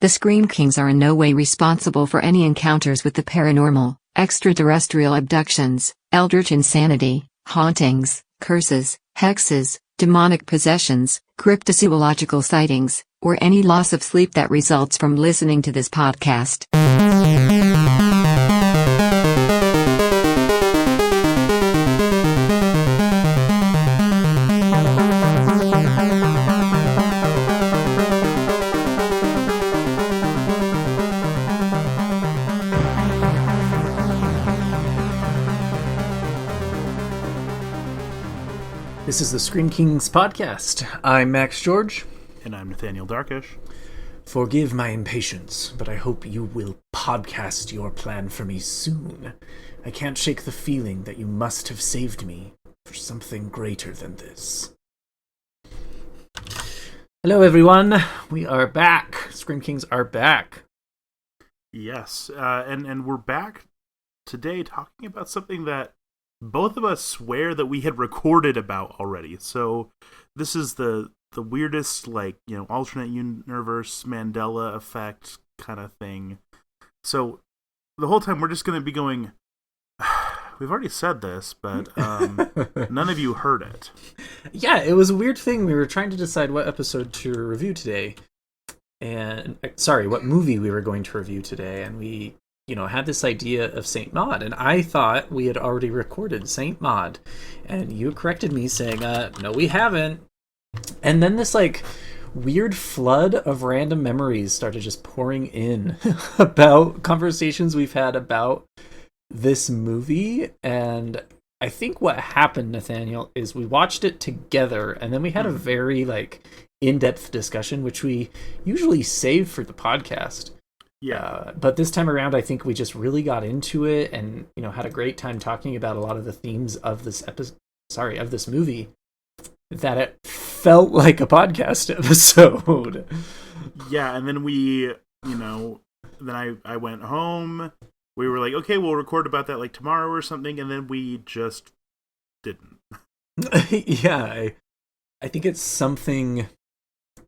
The Scream Kings are in no way responsible for any encounters with the paranormal, extraterrestrial abductions, eldritch insanity, hauntings, curses, hexes, demonic possessions, cryptozoological sightings, or any loss of sleep that results from listening to this podcast. This is the Scream Kings podcast. I'm Max George. And I'm Nathaniel Darkish. Forgive my impatience, but I hope you will podcast your plan for me soon. I can't shake the feeling that you must have saved me for something greater than this. Hello, everyone. We are back. Scream Kings are back. Yes, and we're back today talking about something that both of us swear that we had recorded about already. So this is the weirdest, alternate universe Mandela effect kind of thing. So the whole time we're just going to be going, we've already said this, but none of you heard it. Yeah, it was a weird thing. We were trying to decide what episode to review today. What movie we were going to review today. And we had this idea of Saint Maud, and I thought we had already recorded Saint Maud, and you corrected me saying, no, we haven't. And then this weird flood of random memories started just pouring in about conversations we've had about this movie. And I think what happened, Nathaniel, is we watched it together, and then we had a very in-depth discussion, which we usually save for the podcast. Yeah, but this time around, I think we just really got into it and, had a great time talking about a lot of the themes of this of this movie, that it felt like a podcast episode. Yeah, and then we, I went home. We were like, okay, we'll record about that tomorrow or something, and then we just didn't. Yeah, I think it's something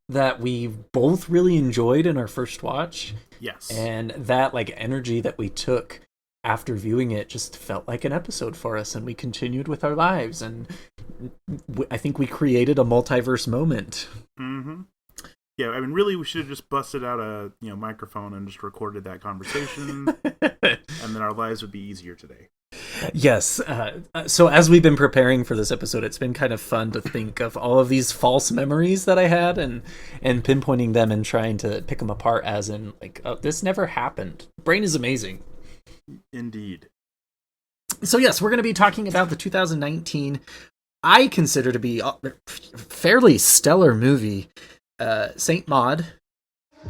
that we both really enjoyed in our first watch. Yes. And that energy that we took after viewing it just felt like an episode for us, and we continued with our lives, and I think we created a multiverse moment. Mm-hmm. Yeah, I mean, really, we should have just busted out a microphone and just recorded that conversation, and then our lives would be easier today. Yes. So as we've been preparing for this episode, it's been kind of fun to think of all of these false memories that I had and pinpointing them and trying to pick them apart as in, this never happened. Brain is amazing. Indeed. So yes, we're going to be talking about the 2019, I consider to be a fairly stellar movie, Saint Maud.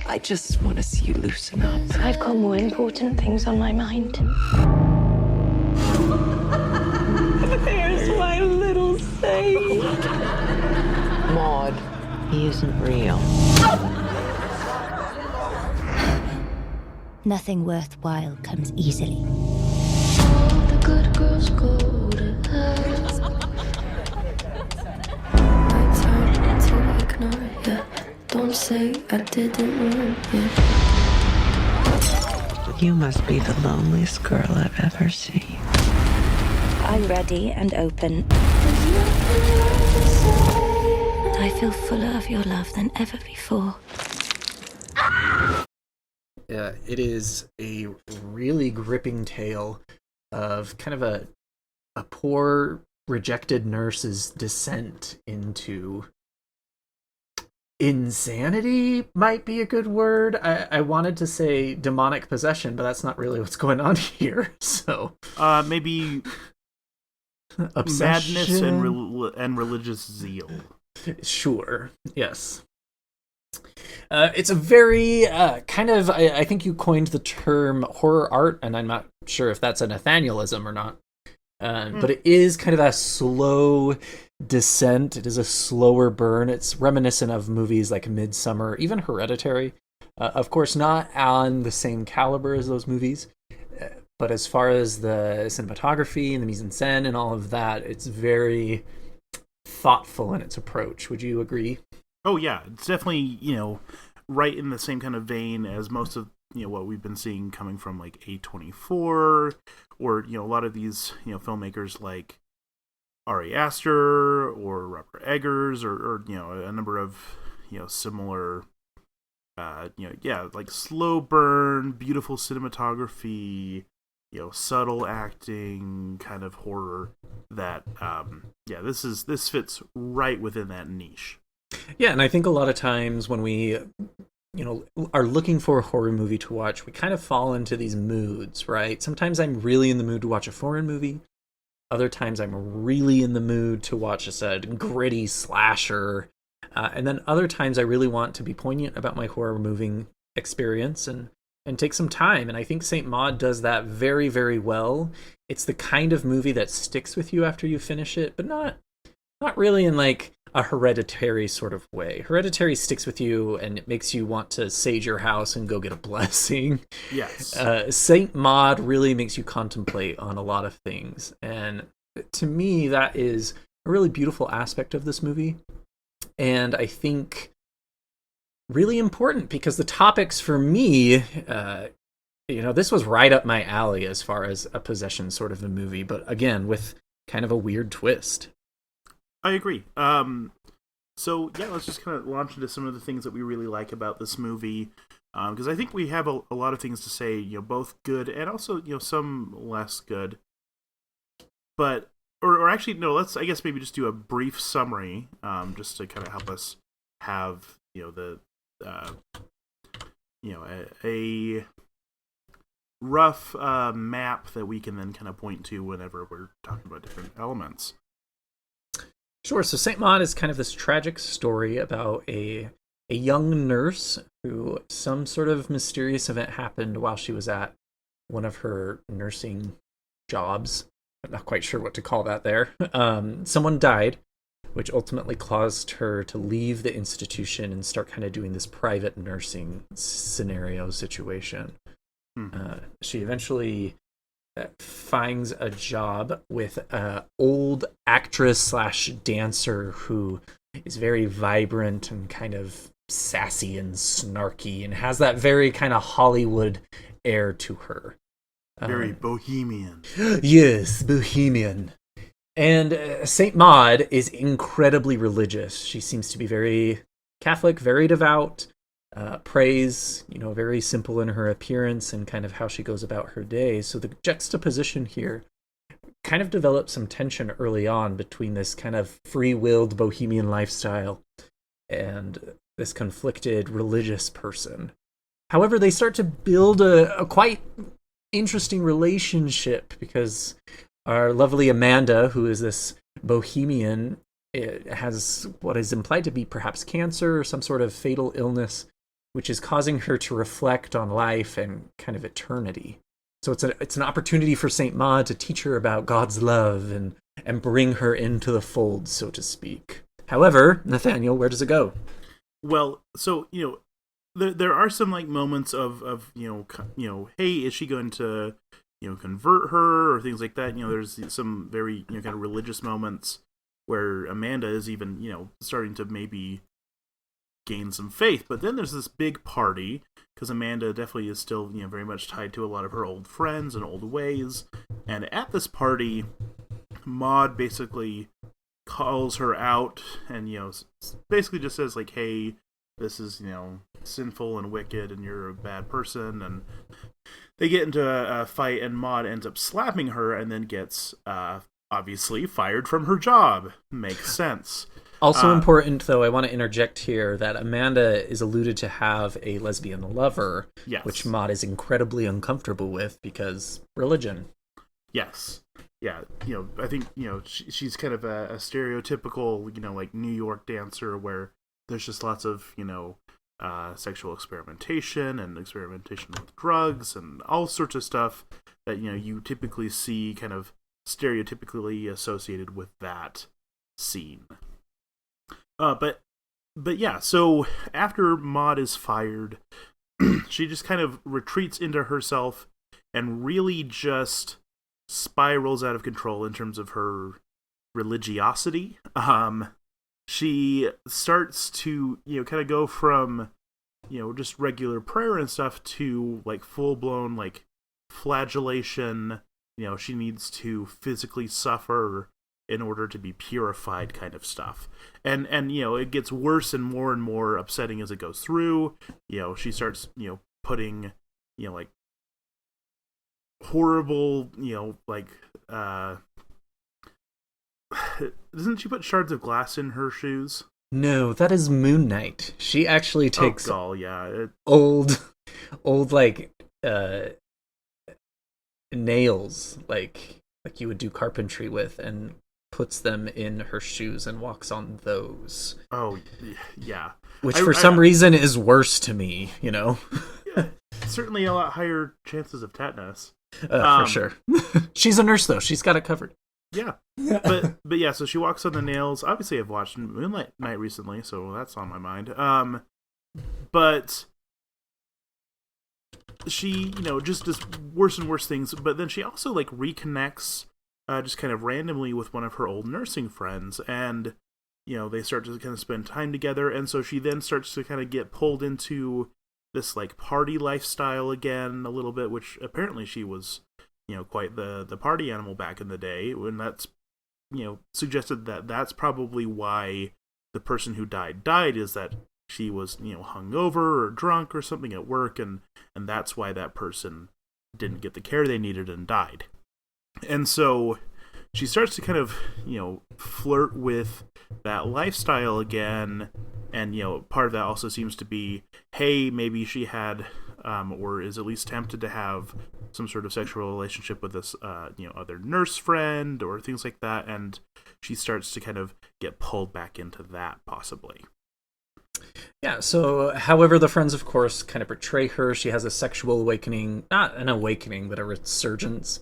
I just want to see you loosen up. I've got more important things on my mind. There's my little saint. Maud, he isn't real. Nothing worthwhile comes easily. The good girls go to hell. I turn to ignore you. Don't say I didn't warn you. You must be the loneliest girl I've ever seen. I'm ready and open. I feel fuller of your love than ever before. Yeah, it is a really gripping tale of kind of a poor, rejected nurse's descent into insanity, might be a good word. I wanted to say demonic possession, but that's not really what's going on here. So maybe obsession? Madness and religious zeal. Sure, yes. It's a very I think you coined the term horror art, and I'm not sure if that's a Nathanialism or not. But it is kind of a slow descent. It is a slower burn. It's reminiscent of movies like Midsummer, even Hereditary. Of course, not on the same caliber as those movies. But as far as the cinematography and the mise-en-scène and all of that, it's very thoughtful in its approach. Would you agree? Oh, yeah. It's definitely, right in the same kind of vein as most of what we've been seeing coming from like A24 or a lot of these filmmakers like Ari Aster or Robert Eggers or a number of similar like slow burn, beautiful cinematography, subtle acting kind of horror that this fits right within that niche. Yeah, and I think a lot of times when we are looking for a horror movie to watch, we kind of fall into these moods, right? Sometimes I'm really in the mood to watch a foreign movie. Other times I'm really in the mood to watch just a gritty slasher. And then other times I really want to be poignant about my horror movie experience and take some time. And I think Saint Maud does that very, very well. It's the kind of movie that sticks with you after you finish it, but not really in like a Hereditary sort of way. Hereditary sticks with you and it makes you want to sage your house and go get a blessing. Yes. Saint Maud really makes you contemplate on a lot of things. And to me, that is a really beautiful aspect of this movie. And I think really important because the topics for me, this was right up my alley as far as a possession sort of a movie, but again, with kind of a weird twist. I agree. So yeah, let's just kind of launch into some of the things that we really like about this movie, because I think we have a lot of things to say, both good and also some less good. But or actually no, let's I guess maybe just do a brief summary, just to kind of help us have a rough map that we can then kind of point to whenever we're talking about different elements. Sure. So Saint Maud is kind of this tragic story about a young nurse who some sort of mysterious event happened while she was at one of her nursing jobs. I'm not quite sure what to call that there. Someone died, which ultimately caused her to leave the institution and start kind of doing this private nursing scenario situation. She eventually finds a job with an old actress / dancer who is very vibrant and kind of sassy and snarky and has that very kind of Hollywood air to her. Very bohemian. Yes, bohemian. And Saint Maud is incredibly religious. She seems to be very Catholic, very devout, prays, very simple in her appearance and kind of how she goes about her day. So the juxtaposition here kind of develops some tension early on between this kind of free-willed bohemian lifestyle and this conflicted religious person. However, they start to build a quite interesting relationship because our lovely Amanda, who is this bohemian, has what is implied to be perhaps cancer or some sort of fatal illness, which is causing her to reflect on life and kind of eternity. So it's an opportunity for Saint Maud to teach her about God's love and bring her into the fold, so to speak. However, Nathaniel, where does it go? Well, so there are some like moments of hey, is she going to convert her or things like that? There's some very kind of religious moments where Amanda is even starting to maybe gain some faith. But then there's this big party because Amanda definitely is still very much tied to a lot of her old friends and old ways. And at this party, Maud basically calls her out and basically just says like, hey, this is sinful and wicked and you're a bad person. And they get into a fight and Maud ends up slapping her and then gets obviously fired from her job. Makes sense. Also important, though, I want to interject here that Amanda is alluded to have a lesbian lover, yes, which Maud is incredibly uncomfortable with because religion. Yes. Yeah, I think, she's kind of a stereotypical, like New York dancer where there's just lots of, sexual experimentation and experimentation with drugs and all sorts of stuff that, you typically see kind of stereotypically associated with that scene. But yeah, so after Maud is fired, she just kind of retreats into herself and really just spirals out of control in terms of her religiosity. She starts to, kind of go from just regular prayer and stuff to like full blown like flagellation. She needs to physically suffer in order to be purified, kind of stuff. And it gets worse and more upsetting as it goes through. She starts putting like horrible like doesn't she put shards of glass in her shoes? No, that is Moon Knight. She actually takes old like nails like you would do carpentry with, and puts them in her shoes and walks on those. Oh, yeah. Which for some reason is worse to me, Yeah, certainly a lot higher chances of tetanus. For sure. She's a nurse though. She's got it covered. Yeah. But yeah, so she walks on the nails. Obviously I've watched Moonlight Night recently, so that's on my mind. But she, just does worse and worse things, but then she also like reconnects just kind of randomly with one of her old nursing friends, and they start to kind of spend time together, and so she then starts to kind of get pulled into this like party lifestyle again a little bit, which apparently she was quite the party animal back in the day, when that's suggested that that's probably why the person who died is that she was hungover or drunk or something at work, and that's why that person didn't get the care they needed and died. And so she starts to kind of flirt with that lifestyle again, and part of that also seems to be, hey, maybe she had or is at least tempted to have some sort of sexual relationship with this other nurse friend or things like that, and she starts to kind of get pulled back into that possibly. Yeah, so however the friends of course kind of betray her, she has a sexual awakening, not an awakening but a resurgence,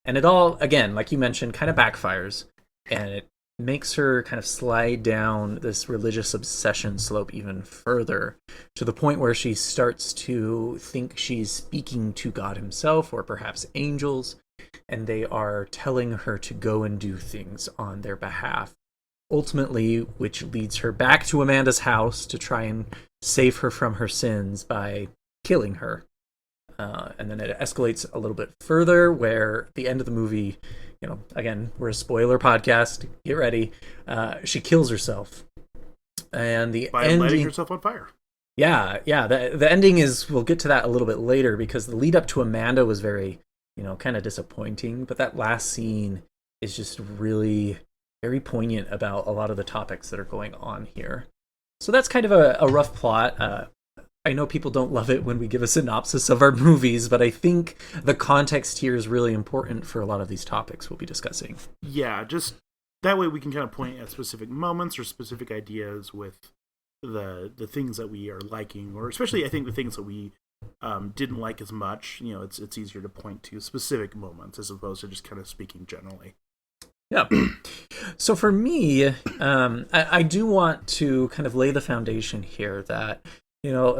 and it all, again, like you mentioned, kind of backfires, and it makes her kind of slide down this religious obsession slope even further, to the point where she starts to think she's speaking to God himself, or perhaps angels, and they are telling her to go and do things on their behalf. Ultimately, which leads her back to Amanda's house to try and save her from her sins by killing her. And then it escalates a little bit further, where the end of the movie, again, we're a spoiler podcast, get ready, she kills herself. And the by ending, lighting herself on fire. Yeah, the ending is, we'll get to that a little bit later, because the lead up to Amanda was very, kind of disappointing, but that last scene is just really very poignant about a lot of the topics that are going on here. So that's kind of a rough plot. I know people don't love it when we give a synopsis of our movies, but I think the context here is really important for a lot of these topics we'll be discussing. Yeah, just that way we can kind of point at specific moments or specific ideas with the things that we are liking, or especially I think the things that we didn't like as much. It's easier to point to specific moments as opposed to just kind of speaking generally. Yeah. So for me, I do want to kind of lay the foundation here that,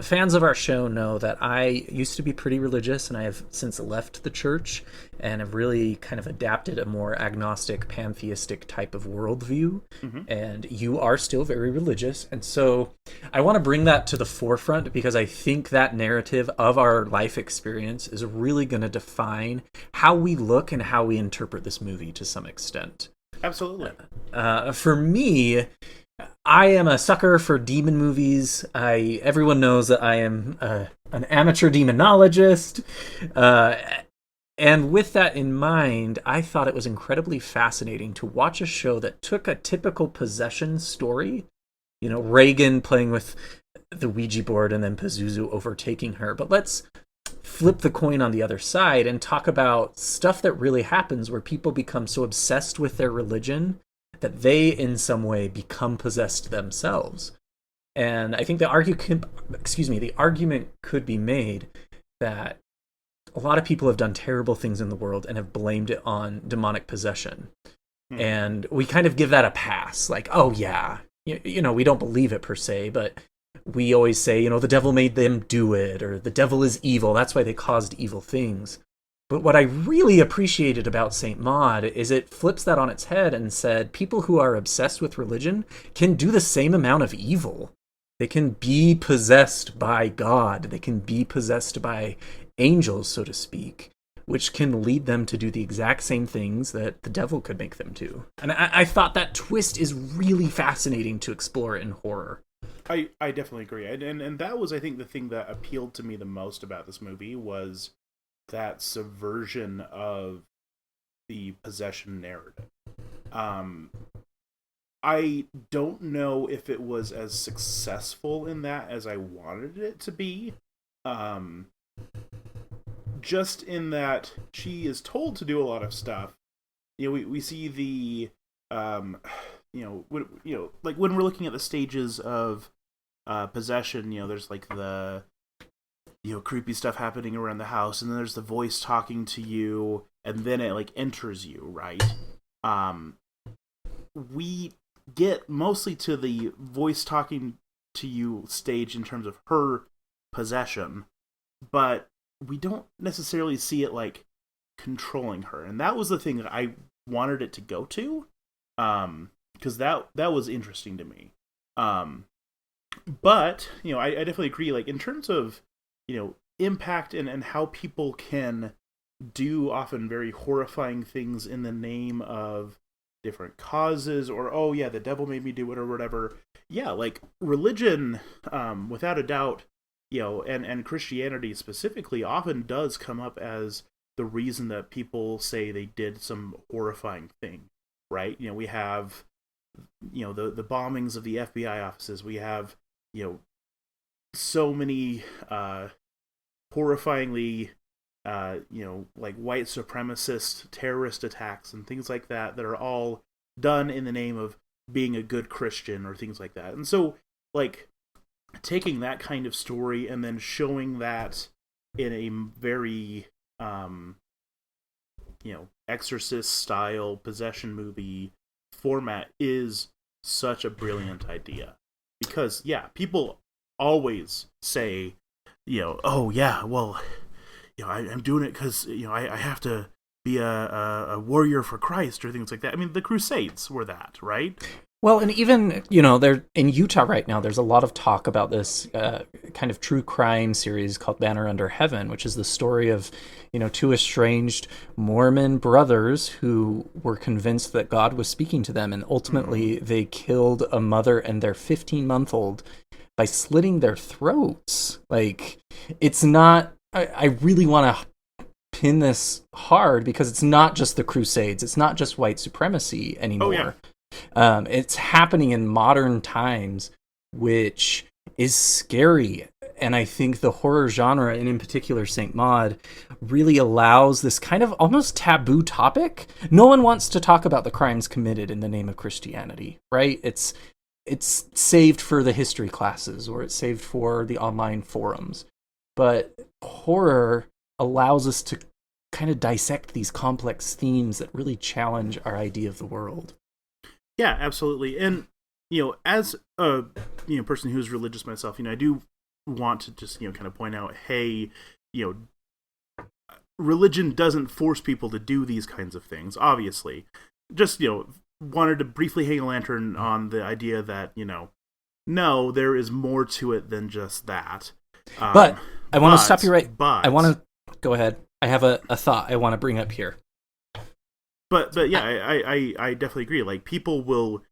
fans of our show know that I used to be pretty religious, and I have since left the church and have really kind of adapted a more agnostic, pantheistic type of worldview. Mm-hmm. And you are still very religious. And so I want to bring that to the forefront, because I think that narrative of our life experience is really going to define how we look and how we interpret this movie to some extent. Absolutely. For me, I am a sucker for demon movies. Everyone knows that I am an amateur demonologist. And with that in mind, I thought it was incredibly fascinating to watch a show that took a typical possession story, Reagan playing with the Ouija board and then Pazuzu overtaking her. But let's flip the coin on the other side and talk about stuff that really happens where people become so obsessed with their religion that they in some way become possessed themselves. And I think the argument could be made that a lot of people have done terrible things in the world and have blamed it on demonic possession. And we kind of give that a pass, like, oh yeah, we don't believe it per se, but we always say, the devil made them do it, or the devil is evil, that's why they caused evil things. But what I really appreciated about Saint Maud is it flips that on its head and said people who are obsessed with religion can do the same amount of evil. They can be possessed by God. They can be possessed by angels, so to speak, which can lead them to do the exact same things that the devil could make them do. And I thought that twist is really fascinating to explore in horror. I definitely agree. And that was, I think, the thing that appealed to me the most about this movie was that subversion of the possession narrative. I don't know if it was as successful in that as I wanted it to be. Just in that she is told to do a lot of stuff. We see the like when we're looking at the stages of possession, there's like the creepy stuff happening around the house, and then there's the voice talking to you, and then it like enters you, right? We get mostly to the voice talking to you stage in terms of her possession, but we don't necessarily see it like controlling her, and that was the thing that I wanted it to go to, because that was interesting to me. But I definitely agree, like in terms of impact and how people can do often very horrifying things in the name of different causes, or oh yeah, the devil made me do it, or whatever. Yeah, like religion, without a doubt, and Christianity specifically often does come up as the reason that people say they did some horrifying thing, right? We have the bombings of the FBI offices. We have so many horrifyingly like white supremacist terrorist attacks and things like that are all done in the name of being a good Christian or things like that. And so like taking that kind of story and then showing that in a very exorcist style possession movie format is such a brilliant idea, because yeah, people always say oh yeah, well I'm doing it because I have to be a warrior for Christ or things like that. I mean, the Crusades were that, right? Well, and even, there in Utah right now, there's a lot of talk about this kind of true crime series called Banner Under Heaven, which is the story of, two estranged Mormon brothers who were convinced that God was speaking to them, and ultimately they killed a mother and their 15-month-old by slitting their throats. Like, it's not... I really want to pin this hard, because it's not just the Crusades. It's not just white supremacy anymore. Oh, yeah. It's happening in modern times, which is scary. And I think the horror genre, and in particular Saint Maud, really allows this kind of almost taboo topic. No one wants to talk about the crimes committed in the name of Christianity, right? It's saved for the history classes, or it's saved for the online forums. But horror allows us to kind of dissect these complex themes that really challenge our idea of the world. Yeah, absolutely. And, as a person who's religious myself, I do want to just, kind of point out, hey, religion doesn't force people to do these kinds of things, obviously. Just, wanted to briefly hang a lantern on the idea that, no, there is more to it than just that. But I want to stop you right. But I want to go ahead. I have a thought I want to bring up here. But yeah, I definitely agree. Like, people will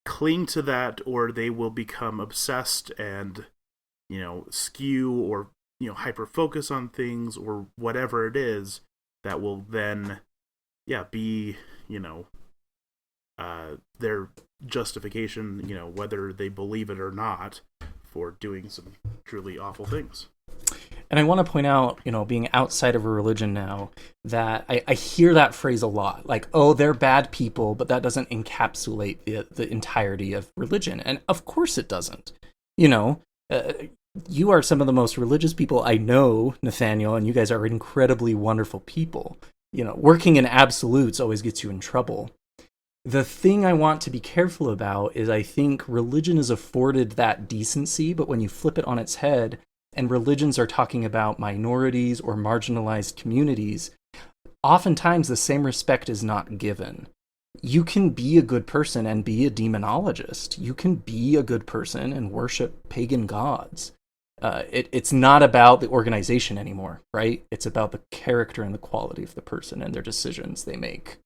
cling to that, or they will become obsessed and skew or hyper focus on things, or whatever it is that will then be their justification, whether they believe it or not, for doing some truly awful things. And I want to point out, being outside of a religion now, that I hear that phrase a lot. Like, oh, they're bad people, but that doesn't encapsulate the entirety of religion. And of course it doesn't. You are some of the most religious people I know, Nathaniel, and you guys are incredibly wonderful people. Working in absolutes always gets you in trouble. The thing I want to be careful about is I think religion is afforded that decency, but when you flip it on its head, and religions are talking about minorities or marginalized communities, oftentimes the same respect is not given. you can be a good person and be a demonologist. You can be a good person and worship pagan gods. It's not about the organization anymore, right? It's about the character and the quality of the person and their decisions they make.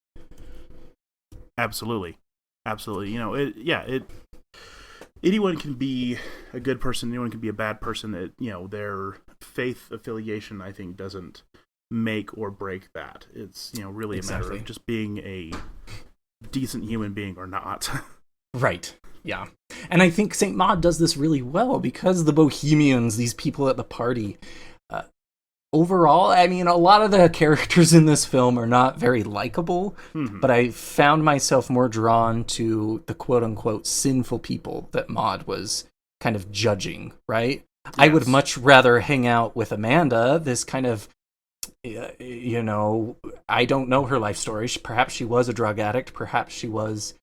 Absolutely. Absolutely. Anyone can be a good person. Anyone can be a bad person. Their faith affiliation, I think, doesn't make or break that. It's, really a matter of just being a decent human being or not. Right. Yeah. And I think Saint Maud does this really well because the Bohemians, these people at the party, overall, I mean, a lot of the characters in this film are not very likable, but I found myself more drawn to the quote-unquote sinful people that Maud was kind of judging, right? Yes. I would much rather hang out with Amanda, this kind of, I don't know her life story. Perhaps she was a drug addict. Perhaps she was,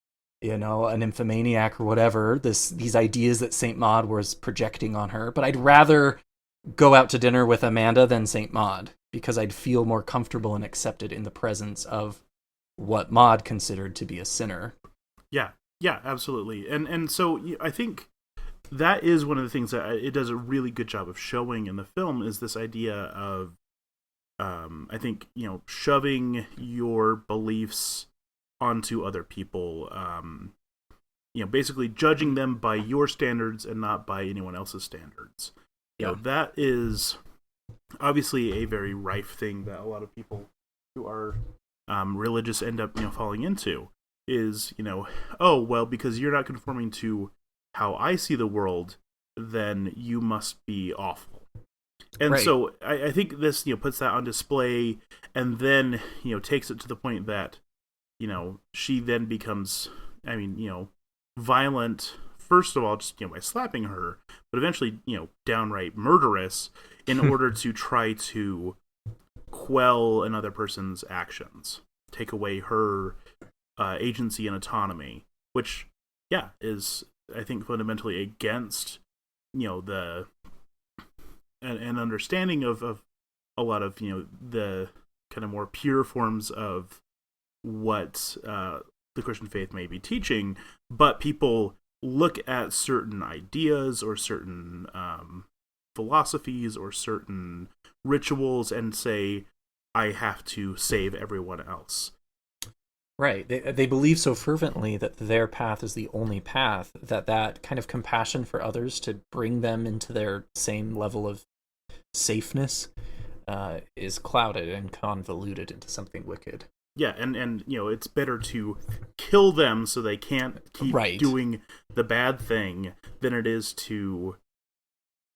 an nymphomaniac or whatever. These ideas that Saint Maud was projecting on her. But I'd rather go out to dinner with Amanda than Saint Maud, because I'd feel more comfortable and accepted in the presence of what Maud considered to be a sinner. Yeah, absolutely. And so I think that is one of the things that it does a really good job of showing in the film, is this idea of, I think, shoving your beliefs onto other people, basically judging them by your standards and not by anyone else's standards. That is obviously a very rife thing that a lot of people who are religious end up, falling into, is, oh, well, because you're not conforming to how I see the world, then you must be awful. And right. So I think this, puts that on display, and then, takes it to the point that, she then becomes, violent, first of all, just, by slapping her, but eventually, downright murderous in order to try to quell another person's actions, take away her agency and autonomy, which, is, I think, fundamentally against, the an understanding of a lot of, the kind of more pure forms of what the Christian faith may be teaching, but people look at certain ideas or certain philosophies or certain rituals and say, I have to save everyone else. Right. They believe so fervently that their path is the only path, that kind of compassion for others to bring them into their same level of safeness is clouded and convoluted into something wicked. Yeah, and it's better to kill them so they can't keep doing the bad thing than it is to,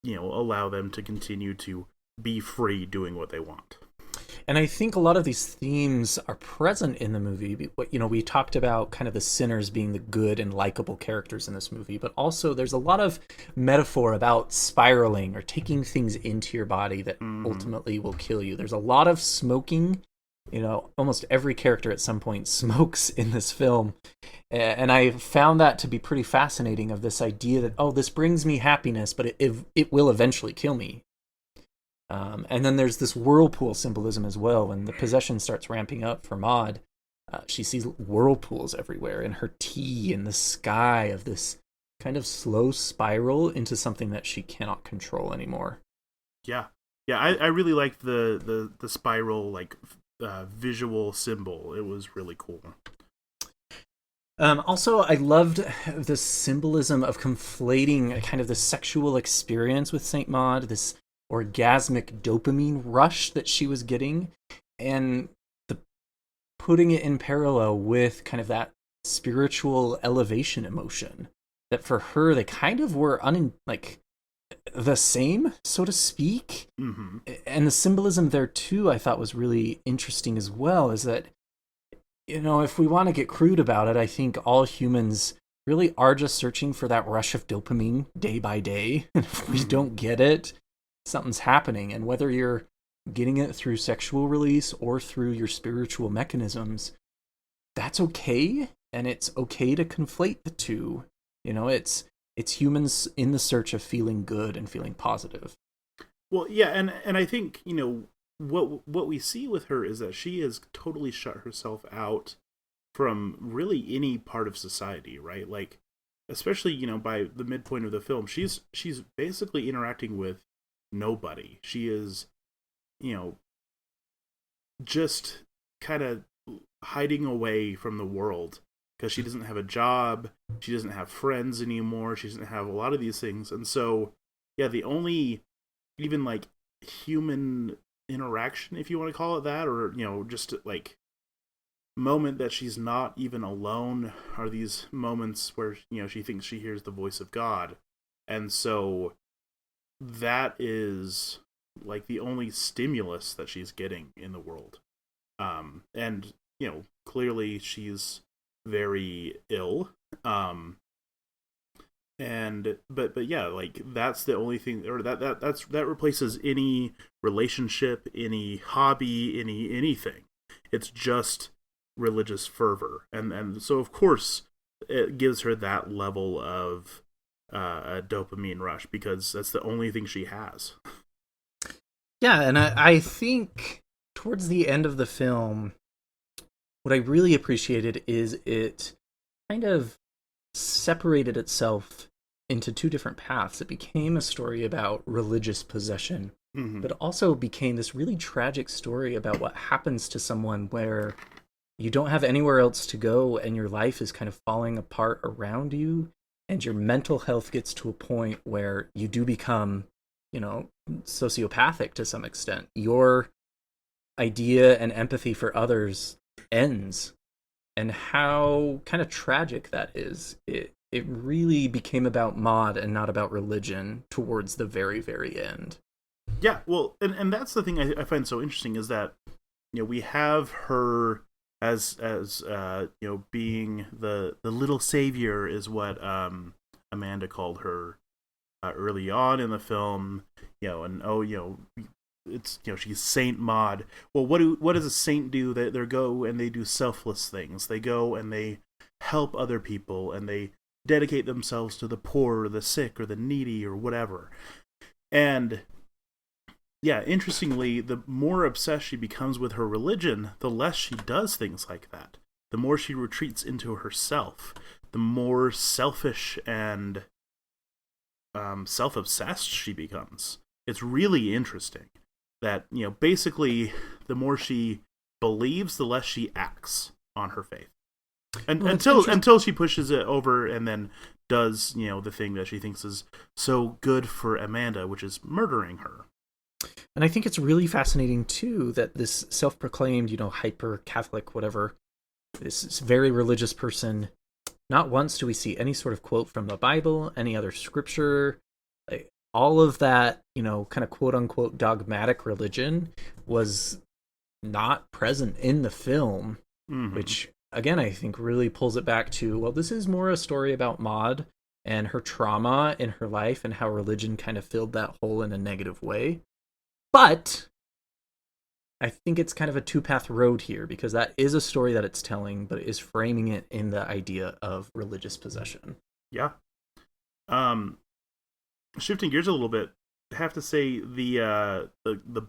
allow them to continue to be free doing what they want. And I think a lot of these themes are present in the movie. We talked about kind of the sinners being the good and likable characters in this movie, but also there's a lot of metaphor about spiraling or taking things into your body that ultimately will kill you. There's a lot of smoking. Almost every character at some point smokes in this film. And I found that to be pretty fascinating, of this idea that, oh, this brings me happiness, but it will eventually kill me. And then there's this whirlpool symbolism as well. When the possession starts ramping up for Maud, she sees whirlpools everywhere in her tea, in the sky, of this kind of slow spiral into something that she cannot control anymore. Yeah. I really liked the spiral, visual symbol. It was really cool. Also, I loved the symbolism of conflating kind of the sexual experience with Saint Maud, this orgasmic dopamine rush that she was getting, and putting it in parallel with kind of that spiritual elevation emotion, that for her they kind of were the same, so to speak. Mm-hmm. And the symbolism there too, I thought, was really interesting as well, is that, if we want to get crude about it, I think all humans really are just searching for that rush of dopamine day by day. And if we don't get it, something's happening. And whether you're getting it through sexual release or through your spiritual mechanisms, that's okay. And it's okay to conflate the two. It's humans in the search of feeling good and feeling positive. Well, yeah, and I think, what we see with her is that she has totally shut herself out from really any part of society, right? Like, especially, by the midpoint of the film, she's basically interacting with nobody. She is, just kind of hiding away from the world because she doesn't have a job, she doesn't have friends anymore, she doesn't have a lot of these things. And so, yeah, the only even like human interaction, if you want to call it that, or just like moment that she's not even alone, are these moments where she thinks she hears the voice of God. And so that is like the only stimulus that she's getting in the world. And clearly she's very ill. But yeah, like that's the only thing, or that replaces any relationship, any hobby, anything. It's just religious fervor, and so of course it gives her that level of a dopamine rush because that's the only thing she has. Yeah, and I think towards the end of the film, what I really appreciated is it kind of separated itself into two different paths. It became a story about religious possession, but also became this really tragic story about what happens to someone where you don't have anywhere else to go and your life is kind of falling apart around you, and your mental health gets to a point where you do become, sociopathic to some extent. Your idea and empathy for others ends, and how kind of tragic that is. It really became about Maud and not about religion towards the very, very end. Yeah, well, and that's the thing I find so interesting is that we have her as being the little savior is what Amanda called her early on in the film, it's she's Saint Maud. Well, what does a saint do? They go and they do selfless things. They go and they help other people and they dedicate themselves to the poor or the sick or the needy or whatever. And yeah, interestingly, the more obsessed she becomes with her religion, the less she does things like that. The more she retreats into herself, the more selfish and self-obsessed she becomes. It's really interesting that, basically, the more she believes, the less she acts on her faith. And until she pushes it over and then does, the thing that she thinks is so good for Amanda, which is murdering her. And I think it's really fascinating, too, that this self-proclaimed, hyper-Catholic, whatever, this very religious person, not once do we see any sort of quote from the Bible, any other scripture. Like, all of that, kind of quote-unquote dogmatic religion was not present in the film, which, again, I think really pulls it back to, well, this is more a story about Maud and her trauma in her life and how religion kind of filled that hole in a negative way. But I think it's kind of a two-path road here, because that is a story that it's telling, but it is framing it in the idea of religious possession. Yeah. Shifting gears a little bit, I have to say the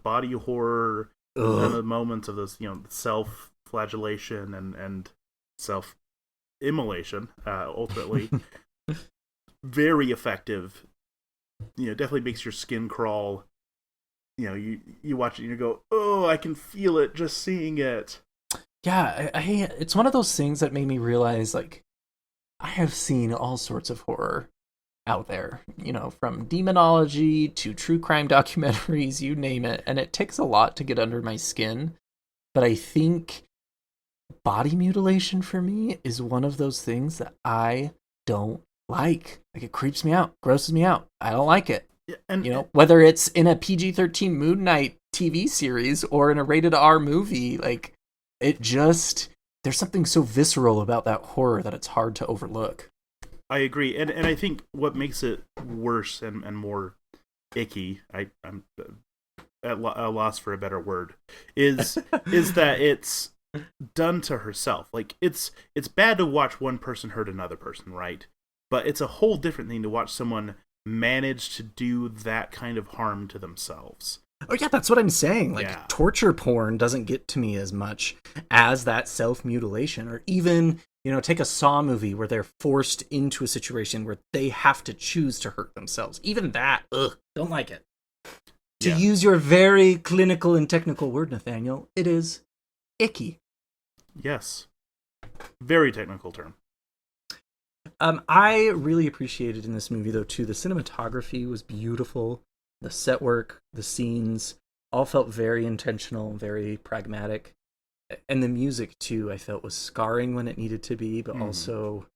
body horror and the moments of this, self-flagellation and self-immolation, ultimately, very effective. Definitely makes your skin crawl. You watch it and you go, oh, I can feel it just seeing it. Yeah, it's one of those things that made me realize, like, I have seen all sorts of horror out there, from demonology to true crime documentaries, you name it, and it takes a lot to get under my skin. But I think body mutilation for me is one of those things that I don't like. Like, it creeps me out, grosses me out. I don't like it. And whether it's in a PG-13 Moon Knight TV series or in a rated R movie, like, there's something so visceral about that horror that it's hard to overlook. I agree, and I think what makes it worse and more icky, I'm at a loss for a better word, is that it's done to herself. Like, it's bad to watch one person hurt another person, right? But it's a whole different thing to watch someone manage to do that kind of harm to themselves. Oh yeah, that's what I'm saying. Like Yeah. torture porn doesn't get to me as much as that self-mutilation, or even, take a Saw movie where they're forced into a situation where they have to choose to hurt themselves. Even that, don't like it. To use your very clinical and technical word, Nathaniel, it is icky. Yes. Very technical term. I really appreciated in this movie, though, too, the cinematography was beautiful. The set work, the scenes, all felt very intentional, very pragmatic. And the music, too, I felt was scarring when it needed to be, but also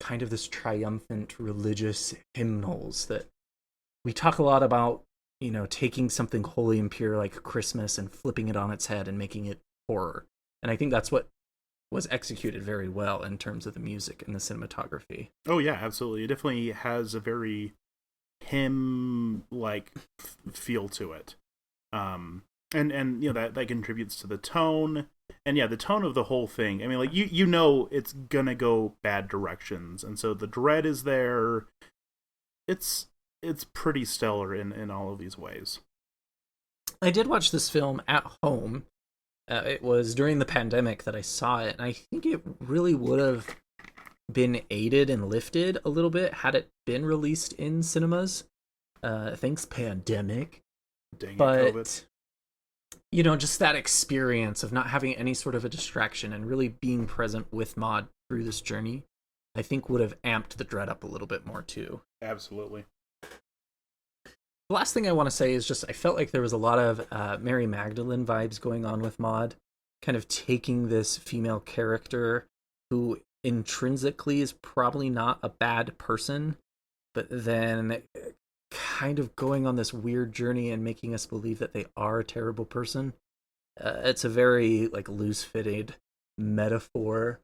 kind of this triumphant religious hymnals that we talk a lot about, taking something holy and pure like Christmas and flipping it on its head and making it horror. And I think that's what was executed very well in terms of the music and the cinematography. Oh yeah, absolutely. It definitely has a very hymn-like feel to it. And that contributes to the tone. And yeah, the tone of the whole thing. I mean, like it's gonna go bad directions, and so the dread is there. It's pretty stellar in all of these ways. I did watch this film at home. It was during the pandemic that I saw it, and I think it really would have been aided and lifted a little bit had it been released in cinemas. Thanks, pandemic. Dang it, but COVID. Just that experience of not having any sort of a distraction and really being present with Maud through this journey, I think would have amped the dread up a little bit more too. Absolutely. The last thing I want to say is just I felt like there was a lot of Mary Magdalene vibes going on with Maud, kind of taking this female character who intrinsically is probably not a bad person, but then kind of going on this weird journey and making us believe that they are a terrible person. It's a very loose-fitted metaphor,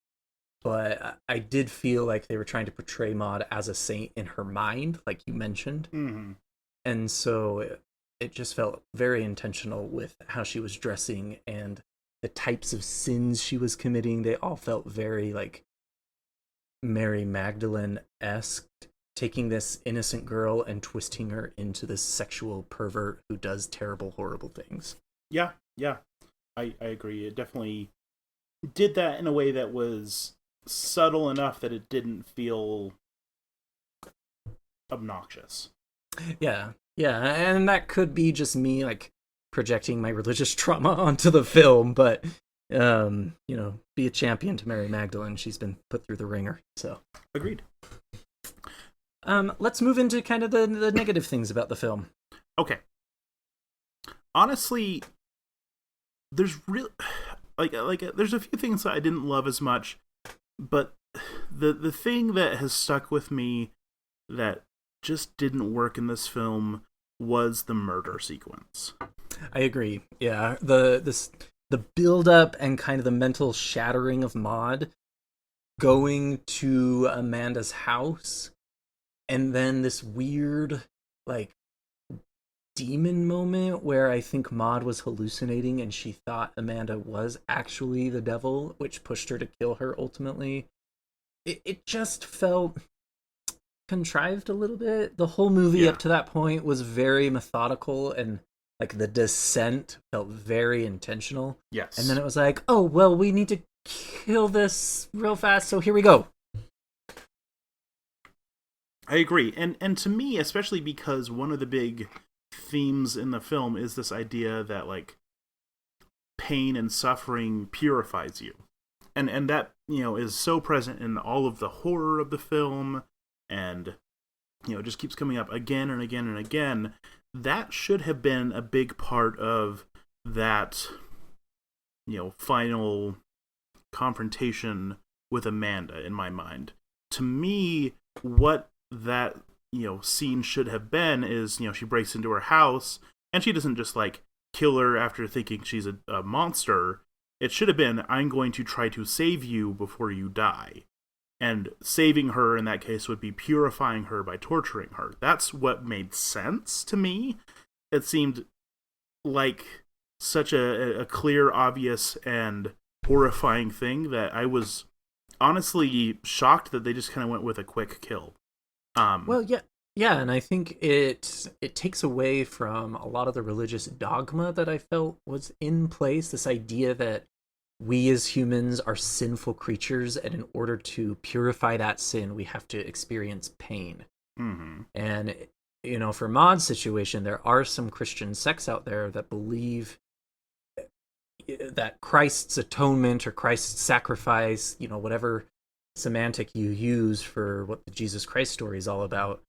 but I did feel like they were trying to portray Maud as a saint in her mind, like you mentioned. Mm-hmm. And so it just felt very intentional with how she was dressing and the types of sins she was committing. They all felt very Mary Magdalene-esque, taking this innocent girl and twisting her into this sexual pervert who does terrible, horrible things. Yeah. I agree. It definitely did that in a way that was subtle enough that it didn't feel obnoxious. Yeah, and that could be just me projecting my religious trauma onto the film, but be a champion to Mary Magdalene. She's been put through the ringer. So agreed. Let's move into kind of the negative things about the film. Okay. Honestly, there's really there's a few things that I didn't love as much, but the thing that has stuck with me that just didn't work in this film was the murder sequence. I agree. Yeah, the build up and kind of the mental shattering of Maud going to Amanda's house, and then this weird demon moment where I think Maud was hallucinating and she thought Amanda was actually the devil, which pushed her to kill her ultimately. It just felt contrived a little bit. The whole movie up to that point was very methodical, and the descent felt very intentional. Yes. And then it was oh well, we need to kill this real fast, so here we go. I agree. And to me, especially because one of the big themes in the film is this idea that pain and suffering purifies you. And that, is so present in all of the horror of the film, and it just keeps coming up again and again and again. That should have been a big part of that final confrontation with Amanda, in my mind. To me, what that scene should have been is she breaks into her house and she doesn't just kill her after thinking she's a monster. It should have been, I'm going to try to save you before you die. And saving her in that case would be purifying her by torturing her. That's what made sense to me. It seemed like such a clear, obvious, and horrifying thing that I was honestly shocked that they just kind of went with a quick kill. Well, Yeah, and I think it takes away from a lot of the religious dogma that I felt was in place. This idea that we as humans are sinful creatures, and in order to purify that sin, we have to experience pain. Mm-hmm. And for Maud's situation, there are some Christian sects out there that believe that Christ's atonement or Christ's sacrifice, whatever semantic you use for what the Jesus Christ story is all about,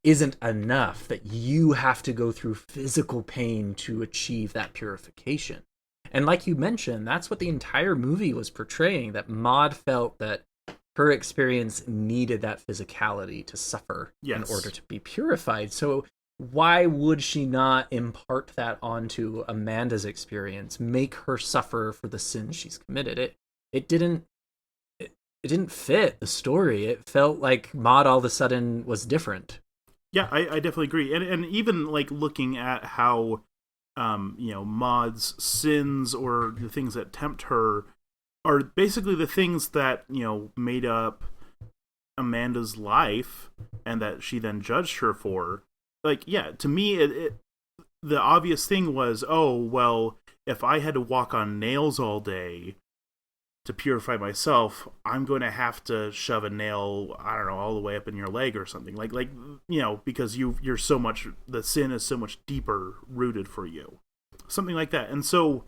isn't enough, that you have to go through physical pain to achieve that purification. And like you mentioned, that's what the entire movie was portraying, that Maud felt that her experience needed that physicality to suffer in order to be purified. So why would she not impart that onto Amanda's experience, make her suffer for the sins she's committed? It didn't fit the story. It felt like Maud all of a sudden was different. Yeah, I definitely agree. And even like looking at how Maud's sins or the things that tempt her are basically the things that, made up Amanda's life and that she then judged her for. Like, yeah, to me, the obvious thing was, oh, well, if I had to walk on nails all day to purify myself, I'm going to have to shove a nail, I don't know, all the way up in your leg or something. Like because you're so much, the sin is so much deeper rooted for you. Something like that. And so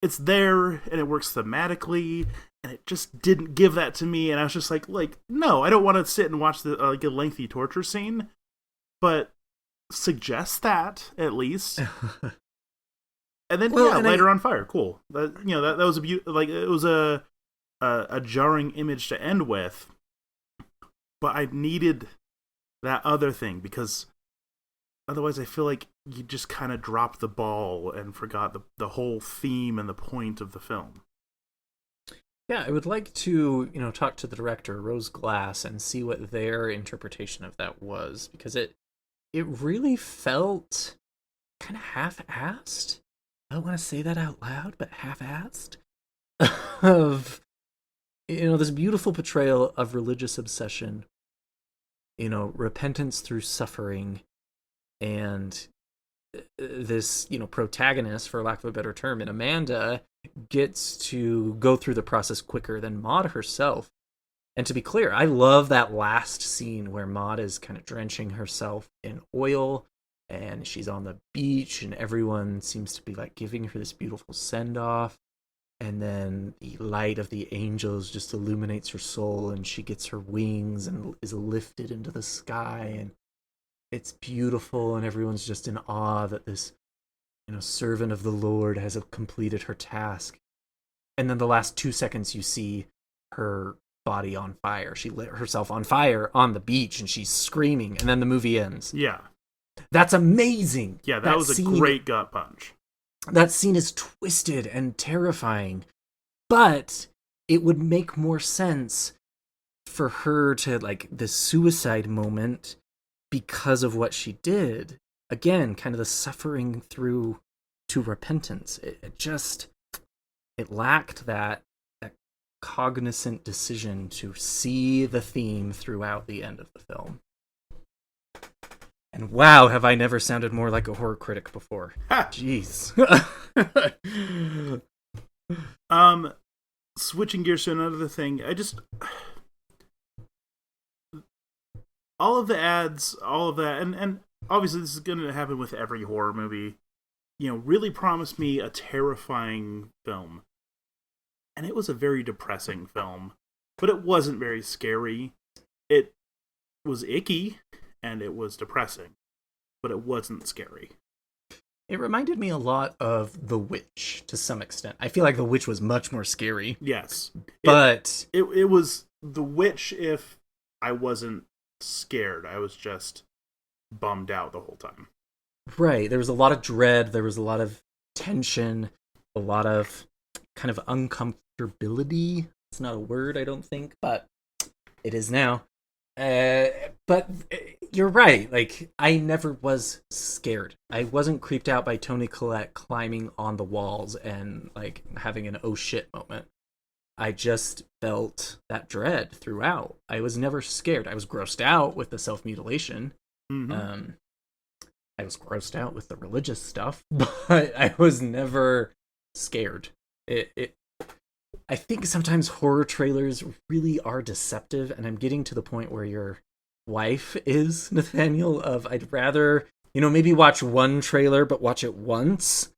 it's there and it works thematically, and it just didn't give that to me. And I was just like, no, I don't want to sit and watch a lengthy torture scene, but suggest that at least. And then light her on fire. Cool. That was it was a jarring image to end with, but I needed that other thing, because otherwise I feel like you just kind of dropped the ball and forgot the whole theme and the point of the film. Yeah, I would like to, talk to the director, Rose Glass, and see what their interpretation of that was, because it really felt kind of half-assed. I don't want to say that out loud, but half-assed. Of, this beautiful portrayal of religious obsession, repentance through suffering, and this, protagonist, for lack of a better term, in Amanda, gets to go through the process quicker than Maud herself. And to be clear, I love that last scene where Maud is kind of drenching herself in oil, and she's on the beach, and everyone seems to be like giving her this beautiful send-off. And then the light of the angels just illuminates her soul, and she gets her wings and is lifted into the sky, and it's beautiful, and everyone's just in awe that this, servant of the Lord has completed her task. And then the last 2 seconds you see her body on fire. She lit herself on fire on the beach, and she's screaming, and then the movie ends. Yeah. That's amazing. Yeah, that was a great gut punch. That scene is twisted and terrifying, but it would make more sense for her to, this suicide moment, because of what she did. Again, kind of the suffering through to repentance. It lacked that cognizant decision to see the theme throughout the end of the film. And wow, have I never sounded more like a horror critic before. Jeez. Switching gears to another thing, all of the ads, all of that, and obviously this is going to happen with every horror movie, really promised me a terrifying film. And it was a very depressing film, but it wasn't very scary. It was icky, and it was depressing, but it wasn't scary. It reminded me a lot of The Witch, to some extent. I feel like The Witch was much more scary. Yes. But it was The Witch if I wasn't scared. I was just bummed out the whole time. Right. There was a lot of dread. There was a lot of tension. A lot of kind of uncomfortability. It's not a word, I don't think, but it is now. But you're right. I never was scared. I wasn't creeped out by Toni Collette climbing on the walls and having an oh shit moment. I just felt that dread throughout. I was never scared. I was grossed out with the self-mutilation. Mm-hmm. I was grossed out with the religious stuff, but I was never scared. I think sometimes horror trailers really are deceptive, and I'm getting to the point where your wife is, Nathaniel, of I'd rather, maybe watch one trailer, but watch it once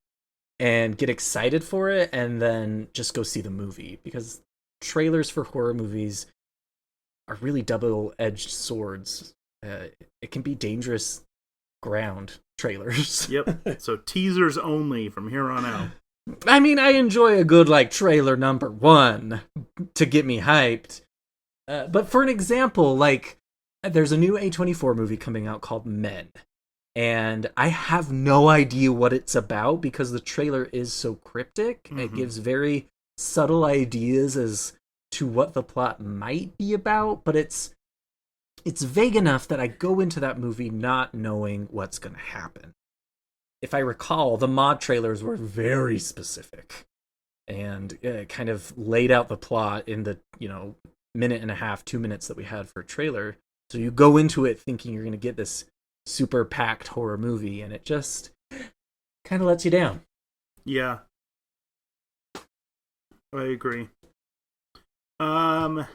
and get excited for it, and then just go see the movie. Because trailers for horror movies are really double-edged swords. It can be dangerous ground, trailers. Yep. So teasers only from here on out. I mean, I enjoy a good, trailer number 1 to get me hyped. But for an example, there's a new A24 movie coming out called Men. And I have no idea what it's about because the trailer is so cryptic. Mm-hmm. It gives very subtle ideas as to what the plot might be about, but it's vague enough that I go into that movie not knowing what's going to happen. If I recall, the mod trailers were very specific and kind of laid out the plot in the, minute and a half, 2 minutes that we had for a trailer. So you go into it thinking you're going to get this super packed horror movie, and it just kind of lets you down. Yeah. I agree. Well,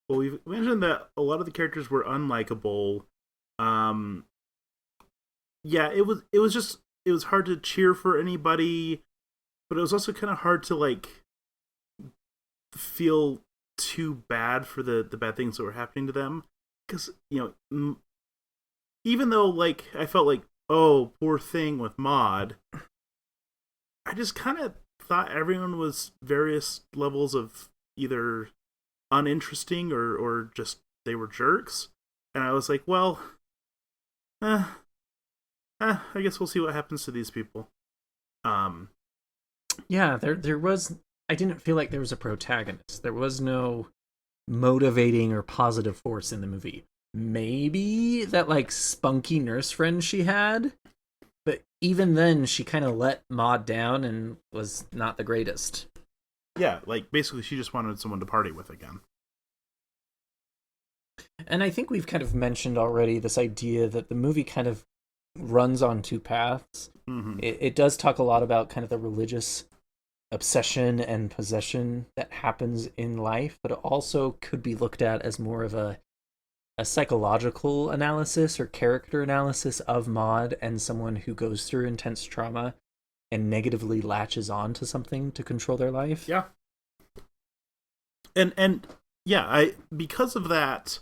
we've mentioned that a lot of the characters were unlikable. Yeah, it was hard to cheer for anybody, but it was also kind of hard to feel too bad for the bad things that were happening to them, because even though I felt oh, poor thing with Maud, I just kind of thought everyone was various levels of either uninteresting or just they were jerks, and I was like, well, I guess we'll see what happens to these people. Yeah, there was. I didn't feel like there was a protagonist. There was no motivating or positive force in the movie. Maybe that spunky nurse friend she had, but even then she kind of let Maud down and was not the greatest. Yeah, basically she just wanted someone to party with again. And I think we've kind of mentioned already this idea that the movie kind of runs on two paths. Mm-hmm. It does talk a lot about kind of the religious obsession and possession that happens in life, but it also could be looked at as more of a psychological analysis or character analysis of Maud and someone who goes through intense trauma and negatively latches on to something to control their life. Yeah. And yeah, because of that,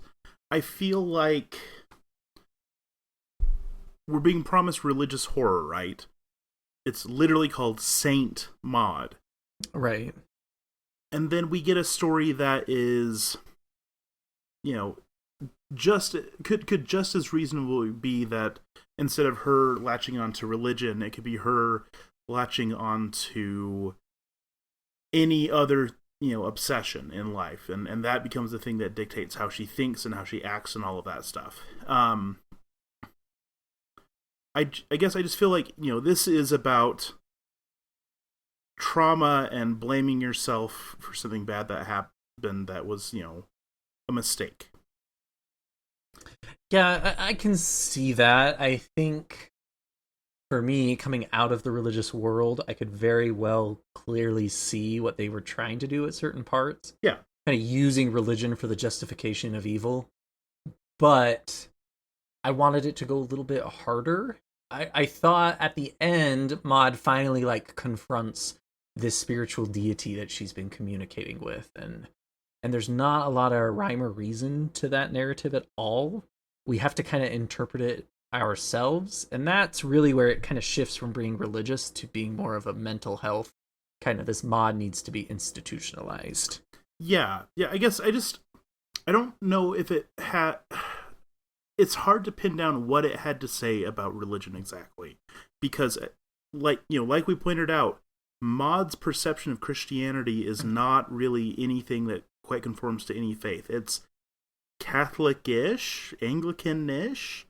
I feel like we're being promised religious horror, right? It's literally called Saint Maud. Right. And then we get a story that is, just could just as reasonably be that instead of her latching on to religion, it could be her latching on to any other, obsession in life. And that becomes the thing that dictates how she thinks and how she acts and all of that stuff. I guess I just feel like, this is about trauma and blaming yourself for something bad that happened that was, a mistake. Yeah, I can see that. I think for me, coming out of the religious world, I could very well clearly see what they were trying to do at certain parts. Yeah. Kind of using religion for the justification of evil. But I wanted it to go a little bit harder. I thought at the end, Maud finally confronts this spiritual deity that she's been communicating with, and there's not a lot of rhyme or reason to that narrative at all. We have to kind of interpret it ourselves, and that's really where it kind of shifts from being religious to being more of a mental health. Kind of this Maud needs to be institutionalized. Yeah. I guess I don't know if it had. It's hard to pin down what it had to say about religion exactly, because like we pointed out, Maud's perception of Christianity is not really anything that quite conforms to any faith. It's Catholic-ish, Anglican-ish,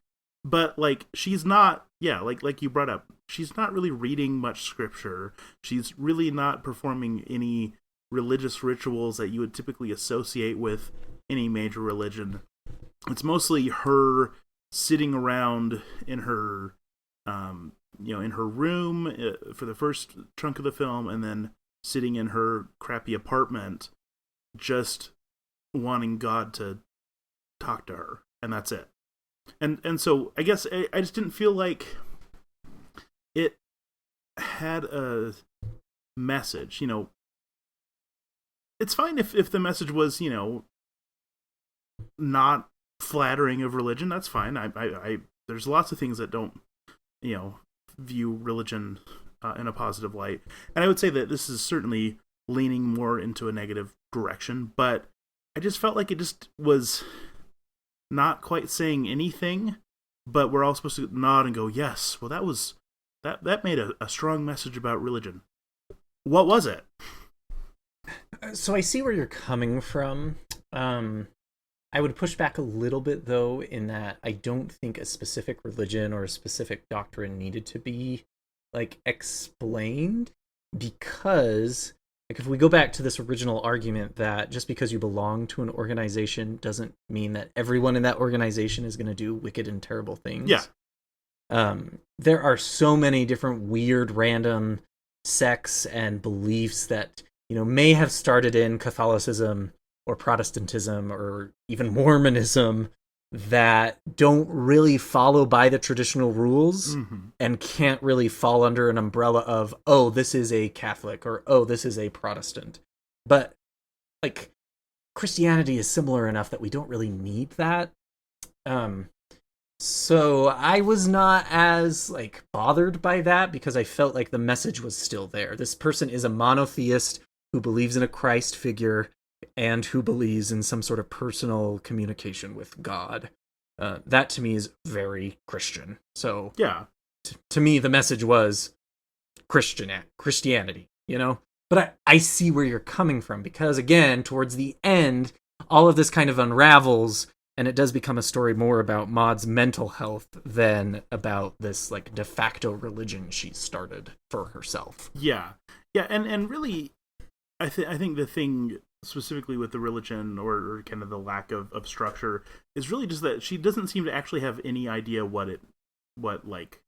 but like she's not, yeah, like you brought up, she's not really reading much scripture. She's really not performing any religious rituals that you would typically associate with any major religion. It's mostly her sitting around in her in her room for the first chunk of the film, and then sitting in her crappy apartment just wanting God to talk to her, and that's it. And so I guess I just didn't feel like it had a message. It's fine if the message was, not flattering of religion. That's fine. I there's lots of things that don't, view religion in a positive light. And I would say that this is certainly leaning more into a negative direction, but I just felt like it just was not quite saying anything, but we're all supposed to nod and go, yes, well, that made a strong message about religion. What was it? So I see where you're coming from. I would push back a little bit, though, in that I don't think a specific religion or a specific doctrine needed to be, like, explained, because, like, if we go back to this original argument that just because you belong to an organization doesn't mean that everyone in that organization is going to do wicked and terrible things. Yeah. There are so many different weird, random sects and beliefs that, may have started in Catholicism or Protestantism or even Mormonism that don't really follow by the traditional rules and can't really fall under an umbrella of, oh, this is a Catholic or, oh, this is a Protestant. But, like, Christianity is similar enough that we don't really need that. So I was not as, like, bothered by that because I felt like the message was still there. This person is a monotheist who believes in a Christ figure and who believes in some sort of personal communication with God. That to me is very Christian. So yeah, to me, the message was Christianity, But I see where you're coming from because, again, towards the end, all of this kind of unravels, and it does become a story more about Maud's mental health than about this, like, de facto religion she started for herself. Yeah, and really, I think the thing specifically with the religion or kind of the lack of structure is really just that she doesn't seem to actually have any idea what like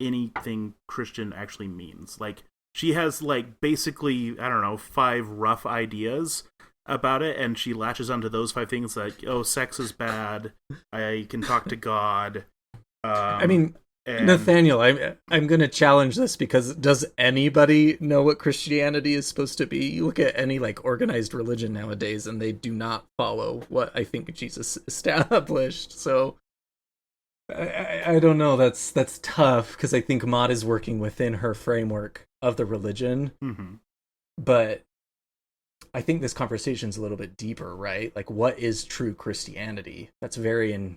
anything Christian actually means. Like, she has, like, basically, I don't know, 5 rough ideas about it, and she latches onto those 5 things, like, oh, sex is bad, I can talk to God. Nathaniel, I'm going to challenge this because does anybody know what Christianity is supposed to be? You look at any, like, organized religion nowadays and they do not follow what I think Jesus established. So I don't know. That's tough because I think Maud is working within her framework of the religion. Mm-hmm. But I think this conversation's a little bit deeper, right? Like, what is true Christianity? That's very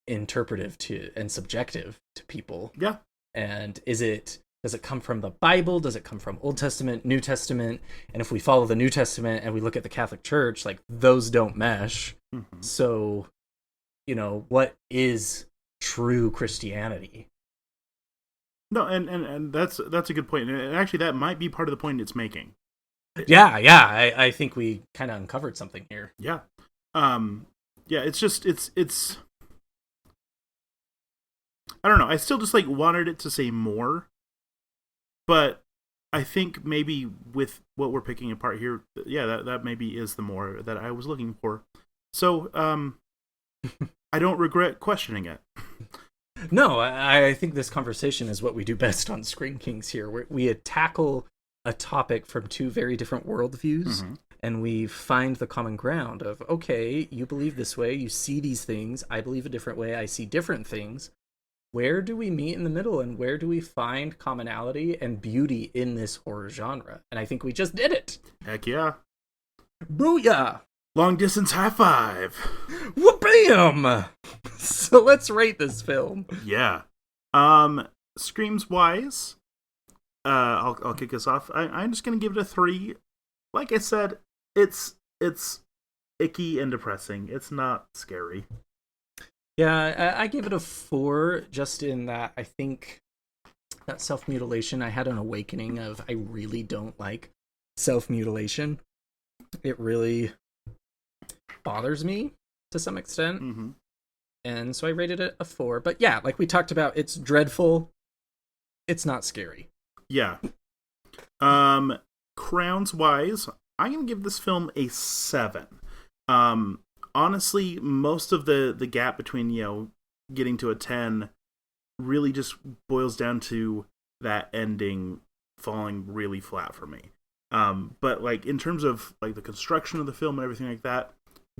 interpretive to and subjective to people. Yeah. And does it come from the Bible? Does it come from Old Testament, New Testament? And if we follow the New Testament and we look at the Catholic Church, like, those don't mesh. Mm-hmm. So, what is true Christianity? No, and that's a good point. And actually that might be part of the point it's making. Yeah, I think we kind of uncovered something here. Yeah. It's just it's I don't know. I still just, like, wanted it to say more, but I think maybe with what we're picking apart here, that maybe is the more that I was looking for. So, I don't regret questioning it. No, I think this conversation is what we do best on Screen Kings here. We tackle a topic from 2 very different worldviews, and we find the common ground of, okay, you believe this way, you see these things, I believe a different way, I see different things. Where do we meet in the middle, and where do we find commonality and beauty in this horror genre? And I think we just did it. Heck yeah. Booyah! Long distance high five. Wha-bam! So let's rate this film. Yeah. Screams wise, I'll kick us off. I'm just gonna give it a 3. Like I said, it's icky and depressing. It's not scary. Yeah, I gave it a 4, just in that I think that self-mutilation, I had an awakening of I really don't like self-mutilation. It really bothers me to some extent. Mm-hmm. And so I rated it a 4. But yeah, like we talked about, it's dreadful. It's not scary. Yeah. Crowns wise, I'm gonna give this film a 7. Honestly, most of the gap between, getting to a 10 really just boils down to that ending falling really flat for me. But like in terms of like the construction of the film and everything like that,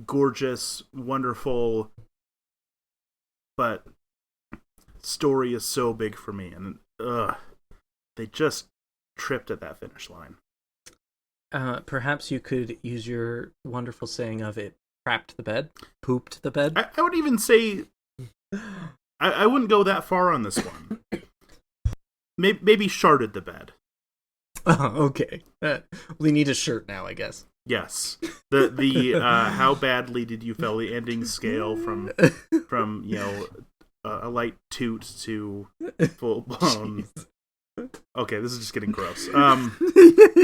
gorgeous, wonderful, but story is so big for me, and they just tripped at that finish line. Perhaps you could use your wonderful saying of it crapped the bed, pooped the bed. I would even say I wouldn't go that far on this one. Maybe sharded the bed. Okay. We need a shirt now, I guess. Yes. The how badly did you fail the ending scale from a light toot to full blown. Okay, this is just getting gross.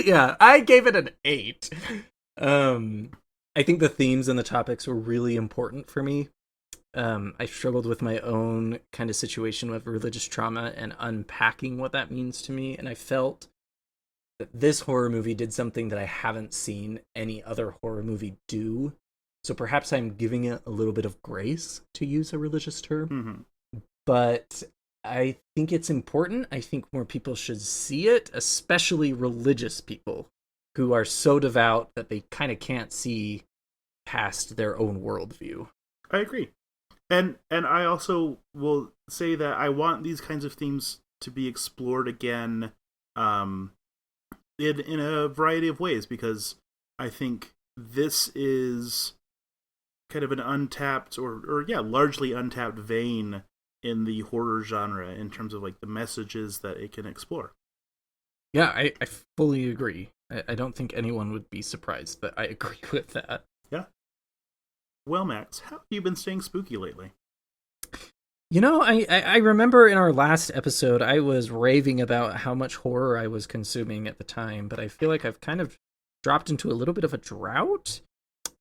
Yeah, I gave it an 8. I think the themes and the topics were really important for me. I struggled with my own kind of situation with religious trauma and unpacking what that means to me, and I felt that this horror movie did something that I haven't seen any other horror movie do. So perhaps I'm giving it a little bit of grace, to use a religious term. Mm-hmm. But I think it's important. I think more people should see it, especially religious people who are so devout that they kind of can't see past their own worldview. I agree. And I also will say that I want these kinds of themes to be explored again in a variety of ways, because I think this is kind of an untapped or largely untapped vein in the horror genre in terms of like the messages that it can explore. Yeah, I fully agree. I don't think anyone would be surprised that I agree with that. Yeah. Well, Max, how have you been staying spooky lately? I remember in our last episode, I was raving about how much horror I was consuming at the time, but I feel like I've kind of dropped into a little bit of a drought.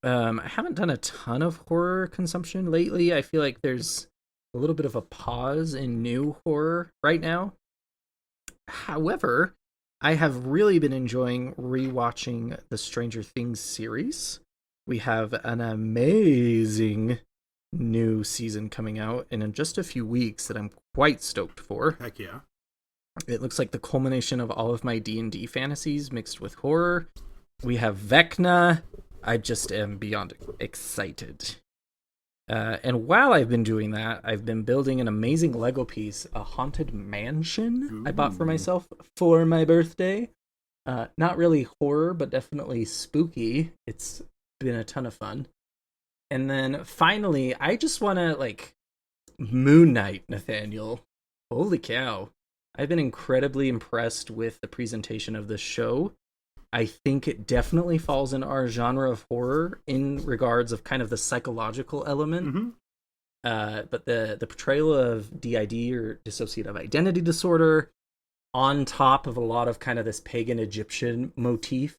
I haven't done a ton of horror consumption lately. I feel like there's a little bit of a pause in new horror right now. However, I have really been enjoying rewatching the Stranger Things series. We have an amazing new season coming out in just a few weeks that I'm quite stoked for. Heck yeah. It looks like the culmination of all of my D&D fantasies mixed with horror. We have Vecna. I just am beyond excited. And while I've been doing that, I've been building an amazing Lego piece, a haunted mansion. Ooh. I bought for myself for my birthday. Not really horror, but definitely spooky. It's been a ton of fun. And then finally, I just want to, Moon Knight, Nathaniel. Holy cow. I've been incredibly impressed with the presentation of this show. I think it definitely falls in our genre of horror in regards of kind of the psychological element. Mm-hmm. But the portrayal of DID, or dissociative identity disorder, on top of a lot of kind of this pagan Egyptian motif,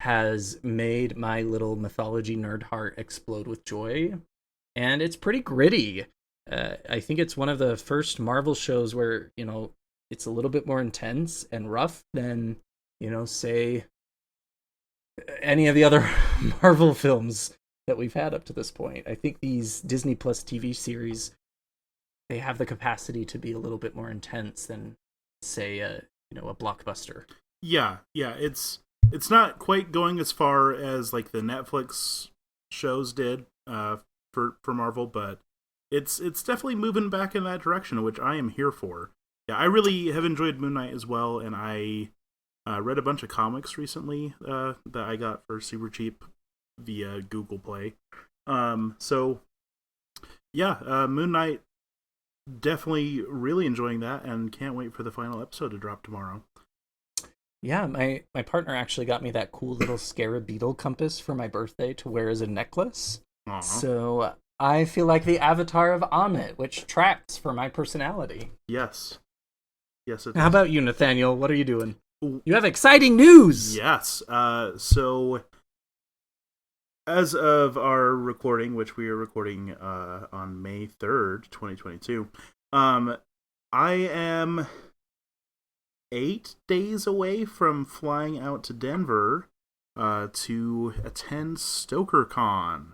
has made my little mythology nerd heart explode with joy. And it's pretty gritty. I think it's one of the first Marvel shows where, it's a little bit more intense and rough than, say, any of the other Marvel films that we've had up to this point. I think these Disney Plus TV series, they have the capacity to be a little bit more intense than, say, a blockbuster. Yeah, it's not quite going as far as like the Netflix shows did for Marvel, but it's definitely moving back in that direction, which I am here for. Yeah, I really have enjoyed Moon Knight as well, and I read a bunch of comics recently that I got for super cheap via Google Play. So yeah, Moon Knight, definitely really enjoying that, and can't wait for the final episode to drop tomorrow. Yeah, my partner actually got me that cool little scarab beetle compass for my birthday to wear as a necklace. Aww. So I feel like the avatar of Amit, which tracks for my personality. Yes. Yes, it How does. about you, Nathaniel? What are you doing? You have exciting news! Yes. So, as of our recording, which we are recording on May 3rd, 2022, I am 8 days away from flying out to Denver to attend StokerCon.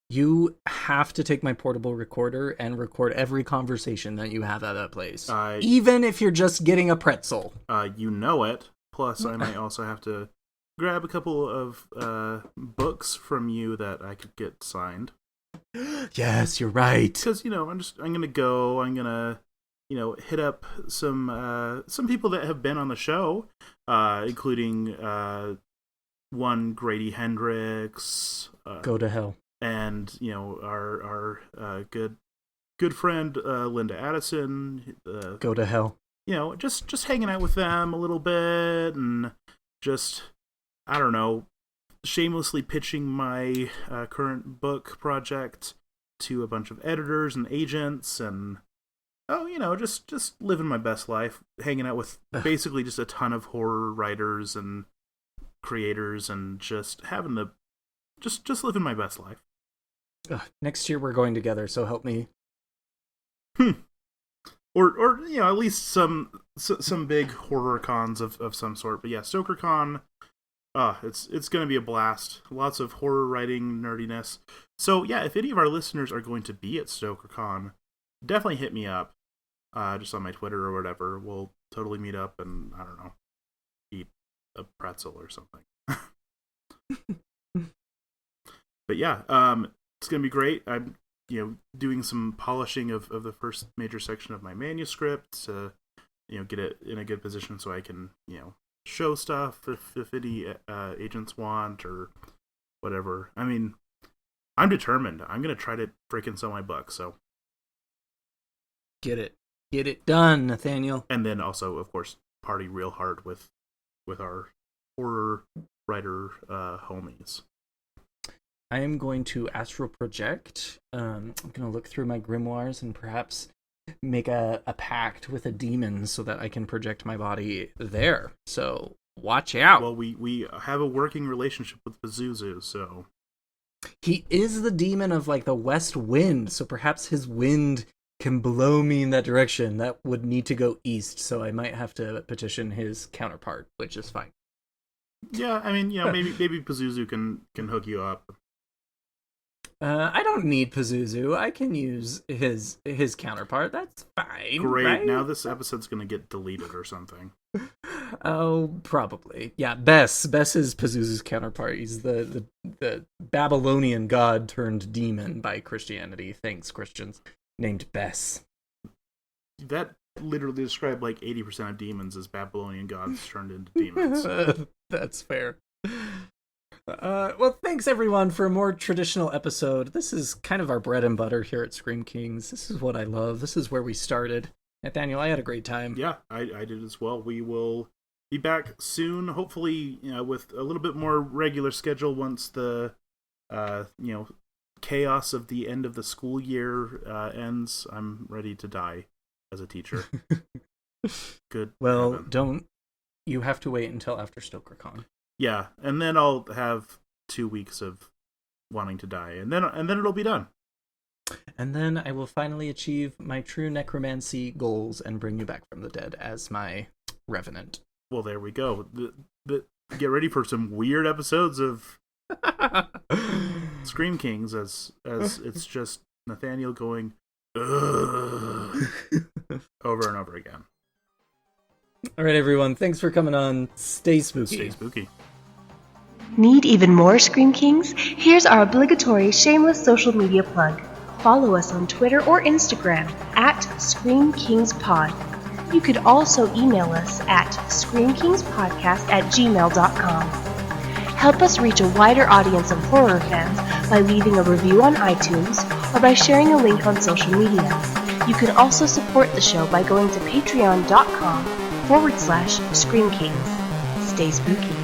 You have to take my portable recorder and record every conversation that you have at that place. Even if you're just getting a pretzel. You know it. Plus, I might also have to grab a couple of books from you that I could get signed. Yes, you're right. Because, I'm gonna go. I'm gonna, hit up some people that have been on the show, including one Grady Hendrix. Go to hell. And our good friend Linda Addison. Go to hell. Just hanging out with them a little bit, and just, I don't know, shamelessly pitching my current book project to a bunch of editors and agents, and just living my best life, hanging out with basically just a ton of horror writers and creators, and just having just living my best life. Next year we're going together, so help me. Or at least some big horror cons of some sort. But yeah, StokerCon, it's going to be a blast. Lots of horror writing nerdiness. So yeah, if any of our listeners are going to be at StokerCon, definitely hit me up, just on my Twitter or whatever. We'll totally meet up and, I don't know, eat a pretzel or something. But yeah, it's going to be great. I'm, doing some polishing of the first major section of my manuscript to, get it in a good position so I can, show stuff if any agents want or whatever. I mean, I'm determined. I'm going to try to freaking sell my book, so. Get it done, Nathaniel. And then also, of course, party real hard with our horror writer homies. I am going to astral project. I'm going to look through my grimoires and perhaps make a pact with a demon so that I can project my body there. So watch out. Well, we have a working relationship with Pazuzu, so. He is the demon of like the west wind, so perhaps his wind can blow me in that direction. That would need to go east, so I might have to petition his counterpart, which is fine. Yeah, I mean, maybe Pazuzu can hook you up. I don't need Pazuzu. I can use his counterpart. That's fine. Great. Right? Now this episode's gonna get deleted or something. Oh, probably. Yeah, Bess. Bess is Pazuzu's counterpart. He's the Babylonian god turned demon by Christianity. Thanks, Christians. Named Bess. That literally described like 80% of demons as Babylonian gods turned into demons. That's fair. Well, thanks everyone for a more traditional episode. This is kind of our bread and butter here at Scream Kings. This is what I love. This is where we started. Nathaniel, I had a great time. Yeah, I did as well. We will be back soon, hopefully, with a little bit more regular schedule once the, chaos of the end of the school year ends. I'm ready to die as a teacher. Good. Well, heaven. You have to wait until after StokerCon. Yeah, and then I'll have 2 weeks of wanting to die, and then it'll be done. And then I will finally achieve my true necromancy goals and bring you back from the dead as my revenant. Well, there we go. Get ready for some weird episodes of Scream Kings as it's just Nathaniel going ugh, over and over again. All right, everyone. Thanks for coming on. Stay spooky. Stay spooky. Need even more Scream Kings? Here's our obligatory shameless social media plug. Follow us on Twitter or Instagram at Scream Kings Pod. You could also email us at screamkingspodcast@gmail.com. Help us reach a wider audience of horror fans by leaving a review on iTunes or by sharing a link on social media. You can also support the show by going to patreon.com/Scream Kings. Stay spooky.